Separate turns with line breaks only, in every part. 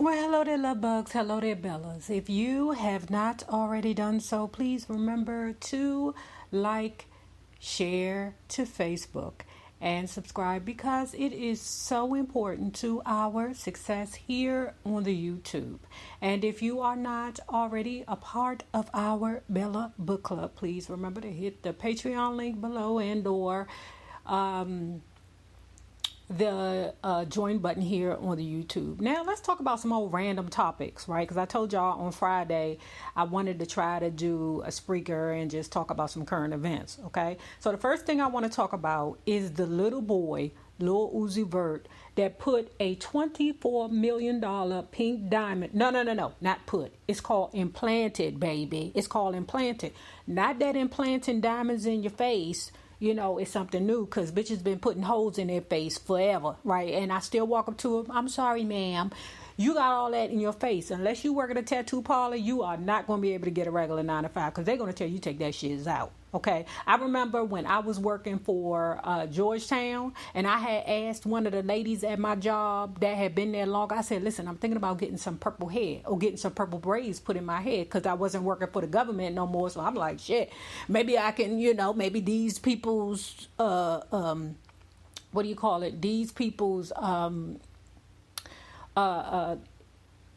Well, hello there, love bugs. Hello there, Bellas. If you have not already done so, please remember to like, share to Facebook, and subscribe because it is so important to our success here on the YouTube. And if you are not already a part of our Bella Book Club, please remember to hit the Patreon link below and or the join button here on the YouTube. Now let's talk about some old random topics, right? Because I told y'all on Friday I wanted to try to do a Spreaker and just talk about some current events. Okay, so the first thing I want to talk about is the little boy, Lil Uzi Vert, that put a $24 million pink diamond. No, not put. It's called implanted, baby. It's called implanted. Not that implanting diamonds in your face, you know, it's something new, because bitches been putting holes in their face forever, right? And I still walk up to them, I'm sorry, ma'am. You got all that in your face. Unless you work at a tattoo parlor, you are not going to be able to get a regular 9 to 5, because they're going to tell you take that shit out, okay? I remember when I was working for Georgetown, and I had asked one of the ladies at my job that had been there long, I said, listen, I'm thinking about getting some purple hair or getting some purple braids put in my head, because I wasn't working for the government no more. So I'm like, shit, maybe I can, you know, maybe these people's, what do you call it? These people's,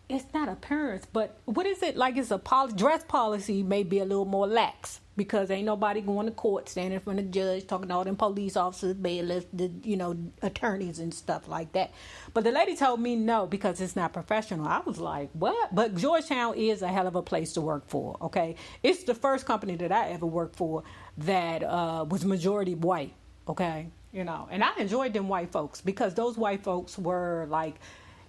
it's not appearance, but what is it, like it's a dress policy may be a little more lax, because ain't nobody going to court standing in front of the judge talking to all them police officers, bailiffs, the, you know, attorneys and stuff like that. But the lady told me no, because it's not professional. I was like, what? But Georgetown is a hell of a place to work for, okay? It's the first company that I ever worked for that was majority white, okay? You know, and I enjoyed them white folks, because those white folks were like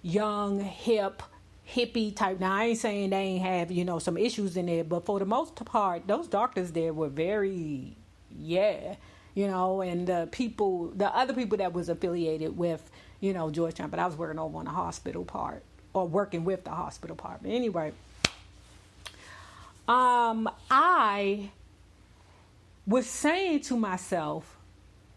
young, hip, hippie type. Now I ain't saying they ain't have, you know, some issues in there, but for the most part those doctors there were very, you know, and the other people that was affiliated with, you know, Georgetown, but I was working over on the hospital part, or working with the hospital part. But anyway, I was saying to myself,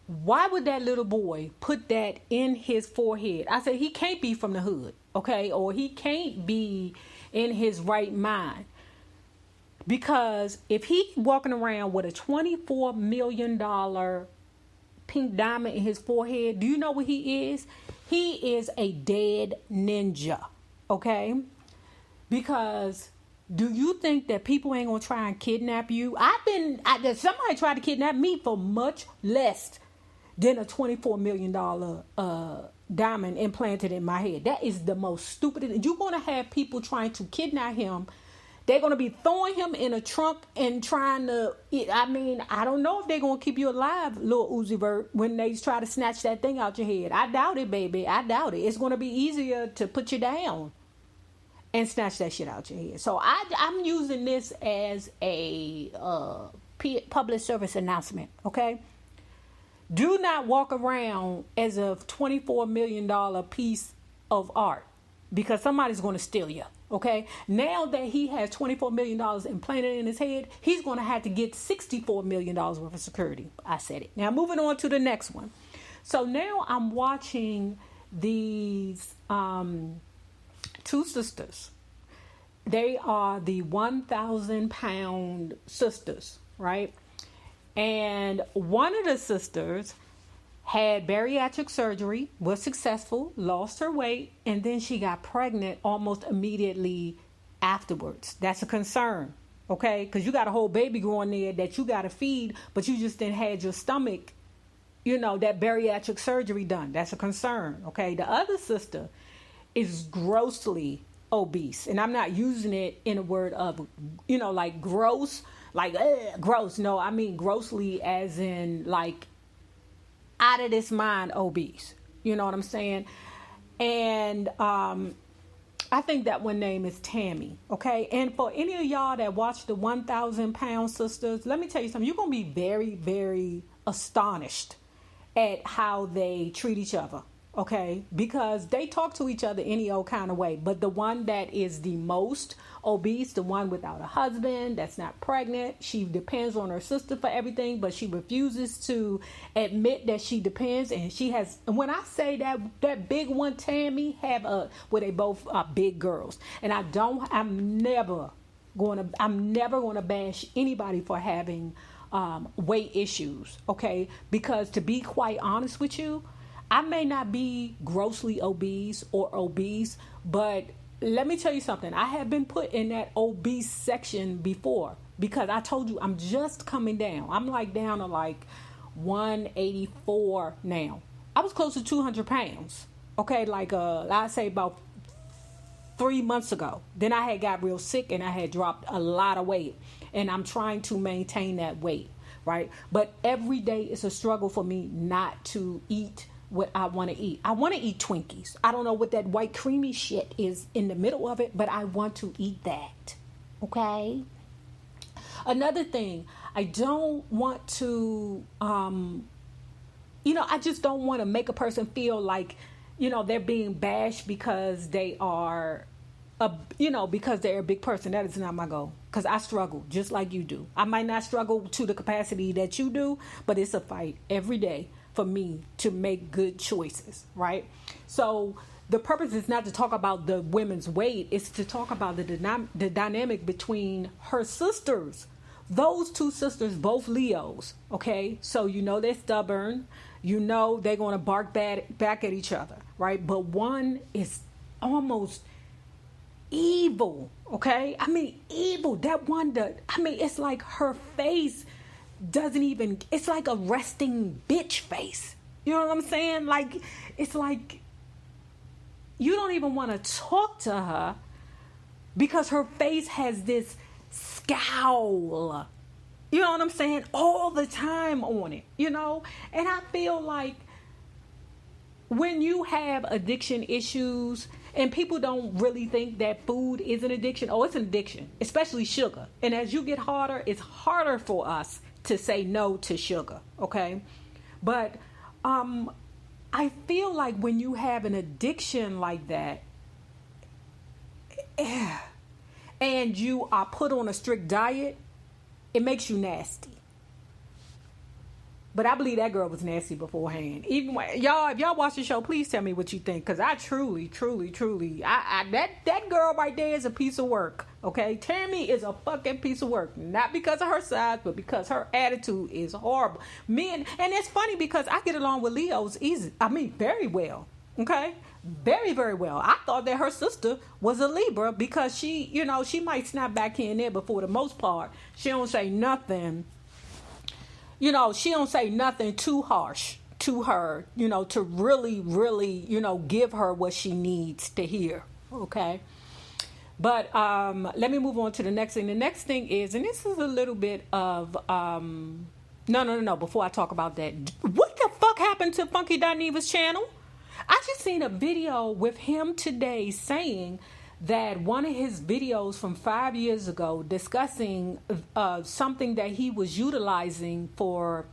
why would that little boy put that in his forehead? I said, he can't be from the hood, okay? Or he can't be in his right mind. Because if he's walking around with a $24 million pink diamond in his forehead, do you know what he is? He is a dead ninja, okay? Because do you think that people ain't gonna try and kidnap you? Somebody tried to kidnap me for much less than a $24 million diamond implanted in my head. That is the most stupid. You're going to have people trying to kidnap him. They're going to be throwing him in a trunk and trying to, I don't know if they're going to keep you alive, Lil Uzi Vert, when they try to snatch that thing out your head. I doubt it, baby. I doubt it. It's going to be easier to put you down and snatch that shit out your head. So I'm using this as a public service announcement, okay? Do not walk around as a $24 million piece of art, because somebody's going to steal you, okay? Now that he has $24 million implanted in his head, he's going to have to get $64 million worth of security. I said it. Now, moving on to the next one. So now I'm watching these two sisters. They are the 1,000-pound sisters, right? And one of the sisters had bariatric surgery, was successful, lost her weight, and then she got pregnant almost immediately afterwards. That's a concern, okay? Because you got a whole baby growing there that you got to feed, but you just didn't have your stomach, you know, that bariatric surgery done. That's a concern, okay? The other sister is grossly obese, and I'm not using it in a word of, you know, like gross, like gross. No, I mean grossly as in like out of this mind obese. You know what I'm saying? And I think that one name is Tammy. Okay. And for any of y'all that watch the 1,000-pound sisters, let me tell you something. You're going to be very, very astonished at how they treat each other. okay? Because they talk to each other any old kind of way. But the one that is the most obese, the one without a husband, that's not pregnant, she depends on her sister for everything, but she refuses to admit that she depends. And she has, when I say that big one, Tammy, well, they both are big girls. And I'm never gonna bash anybody for having weight issues, okay? Because to be quite honest with you, I may not be grossly obese or obese, but let me tell you something. I have been put in that obese section before because I told you I'm just coming down. I'm like down to like 184 now. I was close to 200 pounds, okay? Like, I'd say about 3 months ago. Then I had got real sick and I had dropped a lot of weight. And I'm trying to maintain that weight, right? But every day is a struggle for me not to eat what I want to eat. I want to eat Twinkies. I don't know what that white creamy shit is in the middle of it, but I want to eat that. Okay? Another thing, I don't want to, I just don't want to make a person feel like, they're being bashed because they are, because they're a big person. That is not my goal. Because I struggle just like you do. I might not struggle to the capacity that you do, but it's a fight every day for me to make good choices, right? So the purpose is not to talk about the women's weight. It's to talk about the dynamic between her sisters. Those two sisters, both Leos, okay? So they're stubborn. They're going to bark back at each other, right? But one is almost evil, okay? I mean, evil. That one, it's like her face doesn't even, it's like a resting bitch face. You know what I'm saying? Like, it's like you don't even want to talk to her because her face has this scowl. You know what I'm saying? All the time on it, And I feel like when you have addiction issues, and people don't really think that food is an addiction. Oh, it's an addiction, especially sugar. And as you get harder, it's harder for us to say no to sugar, okay? But I feel like when you have an addiction like that, and you are put on a strict diet, it makes you nasty. But I believe that girl was nasty beforehand. Even if y'all watch the show, please tell me what you think. Because I truly, that girl right there is a piece of work. Okay? Tammy is a fucking piece of work. Not because of her size, but because her attitude is horrible. And it's funny because I get along with Leos very well. Okay? Very, very well. I thought that her sister was a Libra because she might snap back here and there, but for the most part, she don't say nothing. She don't say nothing too harsh to her, to really, really, give her what she needs to hear. Okay. But let me move on to the next thing. The next thing is, and this is a little bit of, no. Before I talk about that, what the fuck happened to Funky Dineva's channel? I just seen a video with him today saying that one of his videos from 5 years ago discussing something that he was utilizing for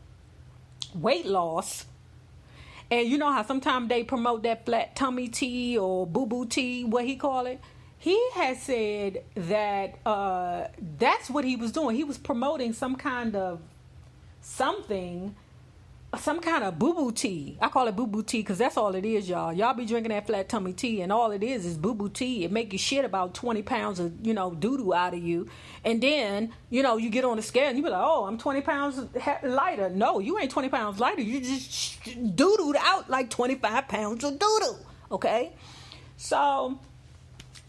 weight loss. And you know how sometimes they promote that flat tummy tea or boo-boo tea, what he call it? He has said that that's what he was doing. He was promoting some kind of boo-boo tea. I call it boo-boo tea because that's all it is, y'all. Y'all be drinking that flat tummy tea and all it is boo-boo tea. It make you shit about 20 pounds of, doo-doo out of you. And then, you get on the scale and you be like, oh, I'm 20 pounds lighter. No, you ain't 20 pounds lighter. You just doo-dooed out like 25 pounds of doo-doo. Okay? So,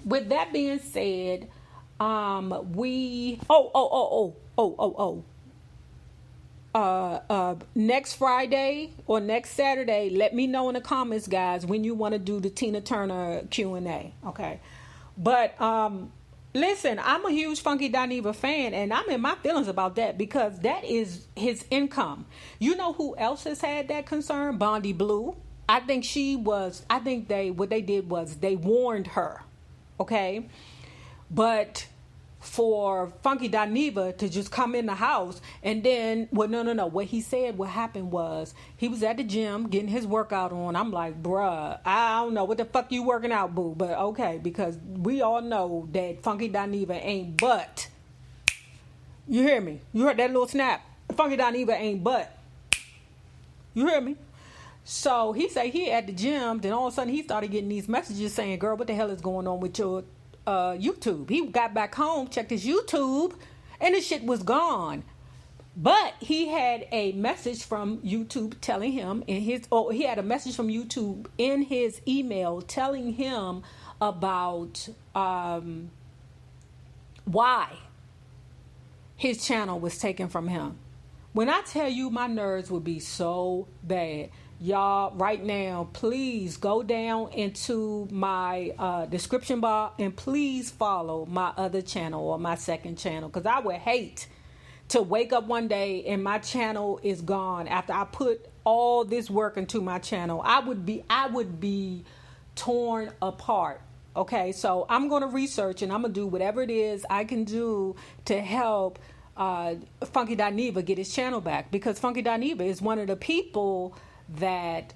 with that being said, next Friday or next Saturday, let me know in the comments, guys, when you want to do the Tina Turner Q&A. Okay. But listen, I'm a huge Funky Dineva fan, and I'm in my feelings about that because that is his income. You know who else has had that concern? Bondi Blue. I think what they did was they warned her. Okay. But for Funky Dineva to just come in the house. And then, well, no. What he said, what happened was, he was at the gym getting his workout on. I'm like, bruh, I don't know what the fuck you working out, boo. But okay, because we all know that Funky Dineva ain't but. You hear me? You heard that little snap? Funky Dineva ain't but. You hear me? So he said he at the gym. Then all of a sudden he started getting these messages saying, girl, what the hell is going on with your YouTube? He got back home, checked his YouTube, and the shit was gone. But he had a message from YouTube telling him he had a message from YouTube in his email telling him about why his channel was taken from him. When I tell you my nerves would be so bad, y'all, right now, please go down into my description bar and please follow my other channel or my second channel, because I would hate to wake up one day and my channel is gone after I put all this work into my channel. I would be torn apart. Okay, so I'm going to research and I'm going to do whatever it is I can do to help Funky Dineva get his channel back, because Funky Dineva is one of the people that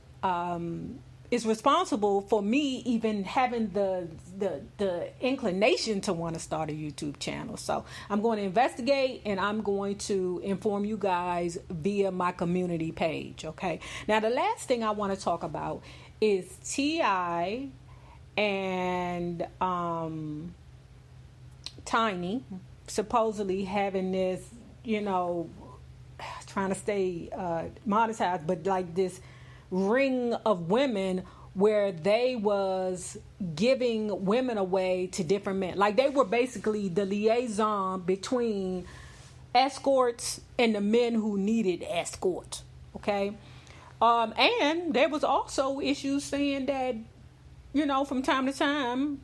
is responsible for me even having the inclination to want to start a YouTube channel. So I'm going to investigate and I'm going to inform you guys via my community page. Okay. Now the last thing I want to talk about is T.I. and Tiny supposedly having this, trying to stay monetized, but like this ring of women where they was giving women away to different men. Like they were basically the liaison between escorts and the men who needed escorts. Okay. And there was also issues saying that, from time to time,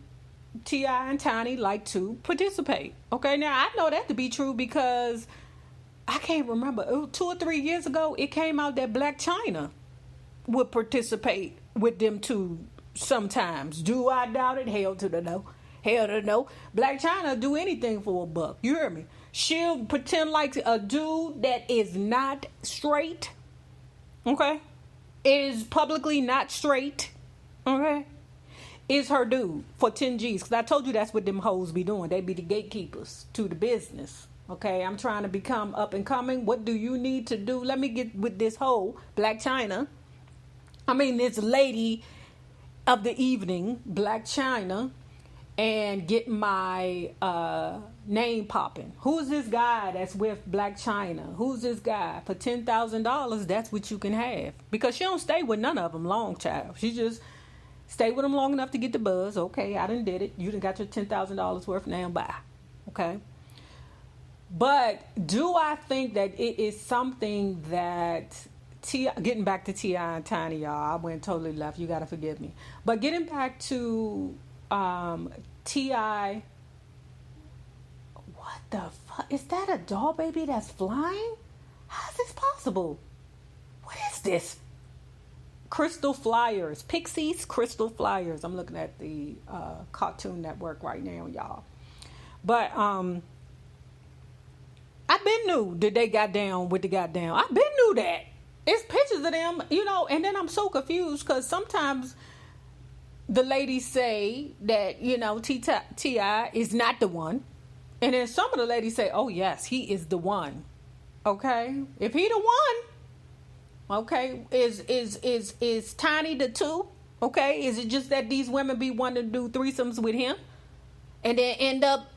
T.I. and Tiny like to participate. Okay. Now I know that to be true because I can't remember. 2 or 3 years ago, it came out that Black China would participate with them too sometimes. Do I doubt it? Hell to the no. Hell to the no. Black China do anything for a buck. You hear me? She'll pretend like a dude that is not straight. Okay? Is publicly not straight. Okay? Is her dude for 10 G's. Because I told you that's what them hoes be doing. They be the gatekeepers to the business. Okay, I'm trying to become up and coming. What do you need to do? Let me get with this whole Black China. This lady of the evening, Black China, and get my name popping. Who's this guy that's with Black China? Who's this guy? For $10,000, that's what you can have. Because she don't stay with none of them long, child. She just stay with them long enough to get the buzz. Okay, I done did it. You done got your $10,000 worth, now bye. Okay. But do I think that it is something that getting back to T.I. and Tiny, y'all, I went totally left. You got to forgive me. But getting back to T.I., what the fuck? Is that a doll baby that's flying? How is this possible? What is this? Crystal Flyers. Pixies Crystal Flyers. I'm looking at the Cartoon Network right now, y'all. But, I been knew that they got down with the goddamn. I been knew that. It's pictures of them, and then I'm so confused because sometimes the ladies say that, T.I. is not the one. And then some of the ladies say, oh, yes, he is the one. Okay? If he the one, okay, is Tiny the two? Okay? Is it just that these women be wanting to do threesomes with him and then end up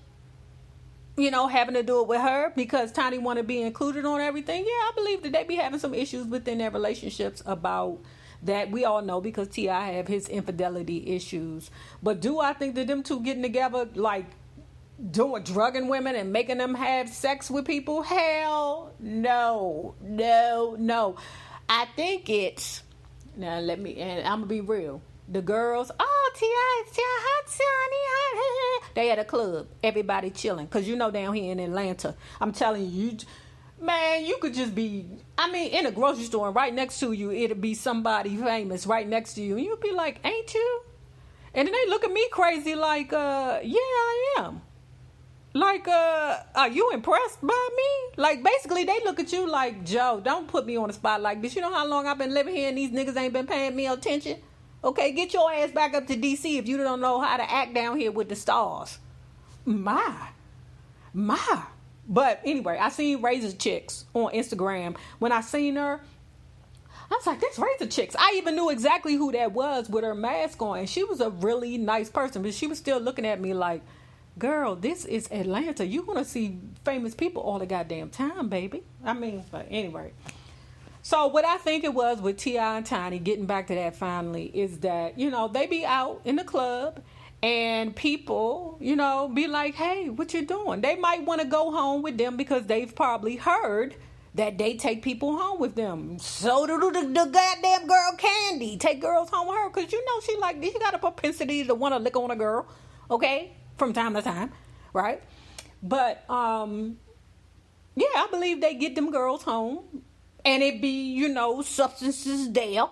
having to do it with her because Tiny want to be included on everything? Yeah, I believe that they be having some issues within their relationships about that. We all know because T.I. have his infidelity issues. But do I think that them two getting together, like drugging women and making them have sex with people? Hell no. I think it's, now let me, and I'm going to be real. The girls, T.I. hot, Tiny, hot. They at a club. Everybody chilling. Because down here in Atlanta, I'm telling you, man, you could just be, in a grocery store and right next to you, it'll be somebody famous right next to you. And you'll be like, ain't you? And then they look at me crazy like, yeah, I am. Like, are you impressed by me? Like, basically, they look at you like, Joe, don't put me on the spot like this. You know how long I've been living here and these niggas ain't been paying me attention? Okay, get your ass back up to D.C. if you don't know how to act down here with the stars. My. But anyway, I seen Razor Chicks on Instagram. When I seen her, I was like, that's Razor Chicks. I even knew exactly who that was with her mask on. And she was a really nice person, but she was still looking at me like, girl, this is Atlanta. You're going to see famous people all the goddamn time, baby. I mean, but anyway. So what I think it was with T.I. and Tiny, getting back to that finally, is that, you know, they be out in the club and people, you know, be like, hey, what you doing? They might want to go home with them because they've probably heard that they take people home with them. So do the goddamn girl Candy. Take girls home with her because, you know, she got a propensity to want to lick on a girl, okay, from time to time, right? But, yeah, I believe they get them girls home. And it be, you know, substances there.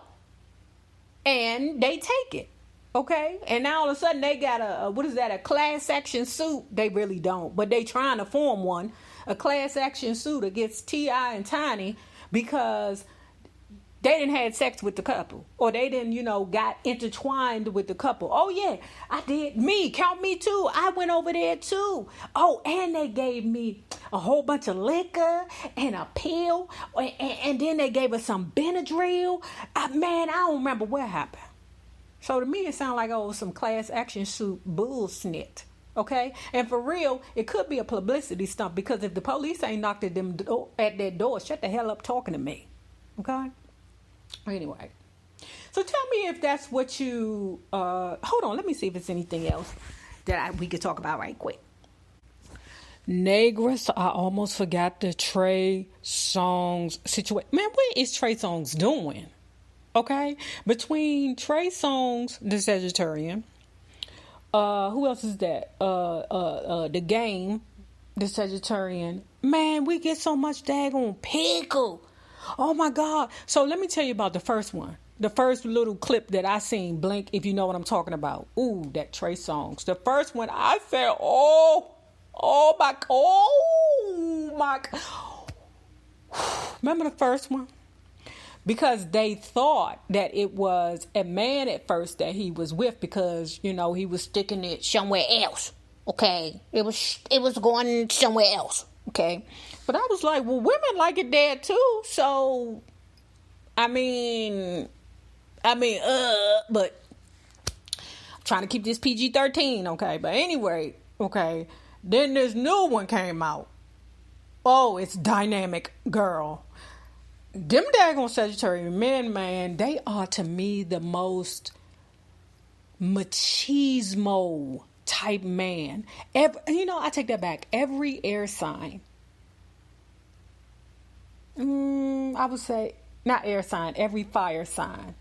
And they take it. Okay? And now all of a sudden they got a class action suit. They really don't. But they trying to form one. A class action suit against T.I. and Tiny because they didn't have sex with the couple. Or they didn't, you know, got intertwined with the couple. Oh, yeah, I did. Count me too. I went over there too. Oh, and they gave me a whole bunch of liquor and a pill. And then they gave us some Benadryl. Man, I don't remember what happened. So to me, it sounded like, some class action suit bullshit. Okay? And for real, it could be a publicity stunt because if the police ain't knocked at their door, shut the hell up talking to me. Okay? Anyway, so tell me if that's what you, hold on, let me see if it's anything else that we could talk about right quick. Negress, I almost forgot the Tre Songz situation. Man, what is Tre Songz doing? Okay? Between Trey Songz, the Sagittarian, who else is that? The Game, the Sagittarian. Man, we get so much daggone pickle. Oh my God. So let me tell you about the first one. The first little clip that I seen, Blink, if you know what I'm talking about. Ooh, that Tre Songz. The first one, I said, oh my. Remember the first one? Because they thought that it was a man at first that he was with because, you know, he was sticking it somewhere else. Okay. It was going somewhere else. Okay. But I was like, well, women like it there too. So, but I'm trying to keep this PG-13. Okay. But anyway, okay. Then this new one came out. Oh, it's Dynamic Girl. Them daggone Sagittarius men, man, they are to me the most machismo type man. I take that back. Every air sign. I would say, not air sign, every fire sign.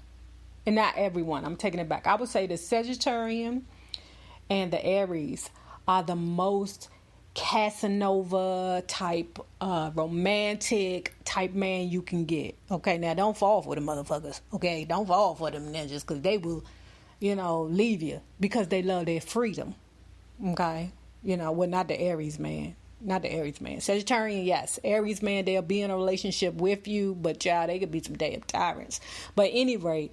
And not everyone. I'm taking it back. I would say the Sagittarian and the Aries are the most Casanova type, romantic type man you can get. Okay, now don't fall for the motherfuckers. Okay, don't fall for them ninjas because they will, leave you because they love their freedom. Okay, not the Aries man. Not the Aries man. Sagittarian, yes. Aries man, they'll be in a relationship with you, but child, they could be some damn tyrants. But at any rate,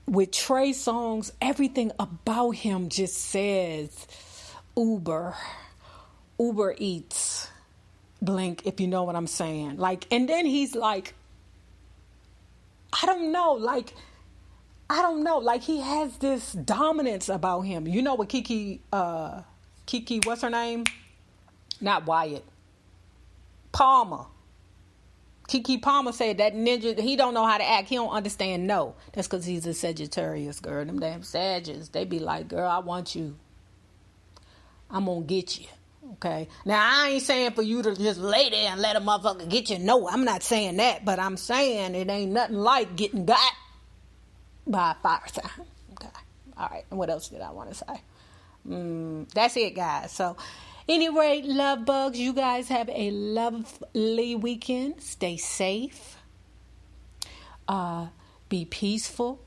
with Trey Songz, everything about him just says Uber Eats, Blink, if you know what I'm saying. Like, and then he's like, I don't know, like he has this dominance about him. You know what Kiki, what's her name? Not Wyatt. Palmer. Kiki Palmer said that ninja, he don't know how to act. He don't understand no. That's because he's a Sagittarius, girl. Them damn Sagittarius. They be like, girl, I want you. I'm going to get you. Okay? Now, I ain't saying for you to just lay there and let a motherfucker get you. No, I'm not saying that. But I'm saying it ain't nothing like getting got by a fire sign. Okay. All right. And what else did I want to say? That's it, guys. So, anyway, love bugs, you guys have a lovely weekend. Stay safe. Be peaceful.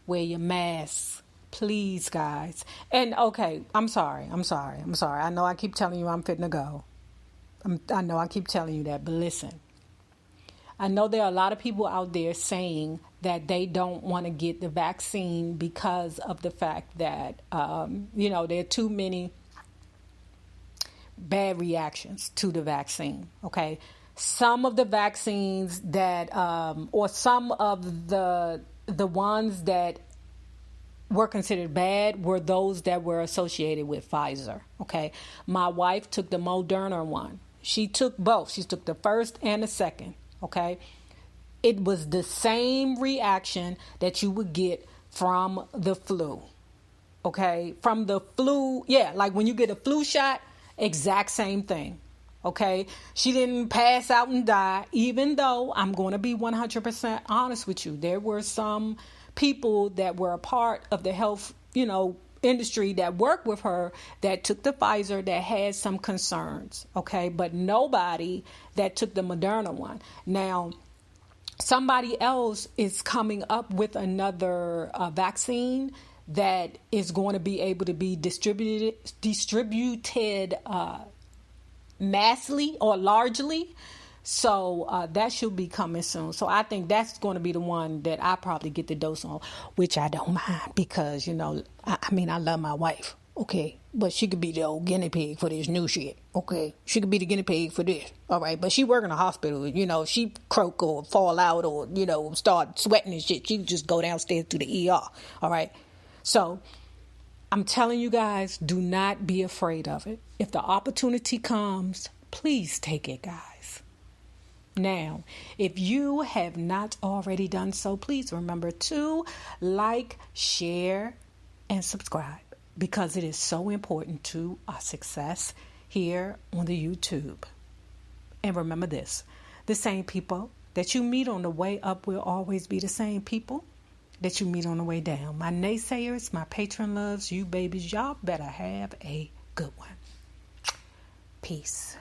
Wear your mask Please, guys. And okay, I'm sorry. I know I keep telling you I'm fitting to go. I know I keep telling you that, but listen. I know there are a lot of people out there saying that they don't want to get the vaccine because of the fact that, there are too many bad reactions to the vaccine. Okay. Some of the vaccines that, or some of the ones that were considered bad were those that were associated with Pfizer. Okay. My wife took the Moderna one. She took both. She took the first and the second. Okay. It was the same reaction that you would get from the flu. Okay. From the flu. Yeah. Like when you get a flu shot, exact same thing. Okay. She didn't pass out and die, even though I'm going to be 100% honest with you. There were some people that were a part of the health, industry that worked with her that took the Pfizer that had some concerns. Okay. But nobody that took the Moderna one. Now, somebody else is coming up with another vaccine that is going to be able to be distributed massively or largely. So that should be coming soon. So I think that's going to be the one that I probably get the dose on, which I don't mind because, I love my wife. Okay. But she could be the old guinea pig for this new shit. Okay. She could be the guinea pig for this. All right. But she work in a hospital. She croak or fall out or, start sweating and shit. She just go downstairs to the ER. All right. So I'm telling you guys, do not be afraid of it. If the opportunity comes, please take it, guys. Now, if you have not already done so, please remember to like, share, and subscribe because it is so important to our success here on the YouTube. And remember this, the same people that you meet on the way up will always be the same people that you meet on the way down. My naysayers, my patron loves, you babies, y'all better have a good one. Peace.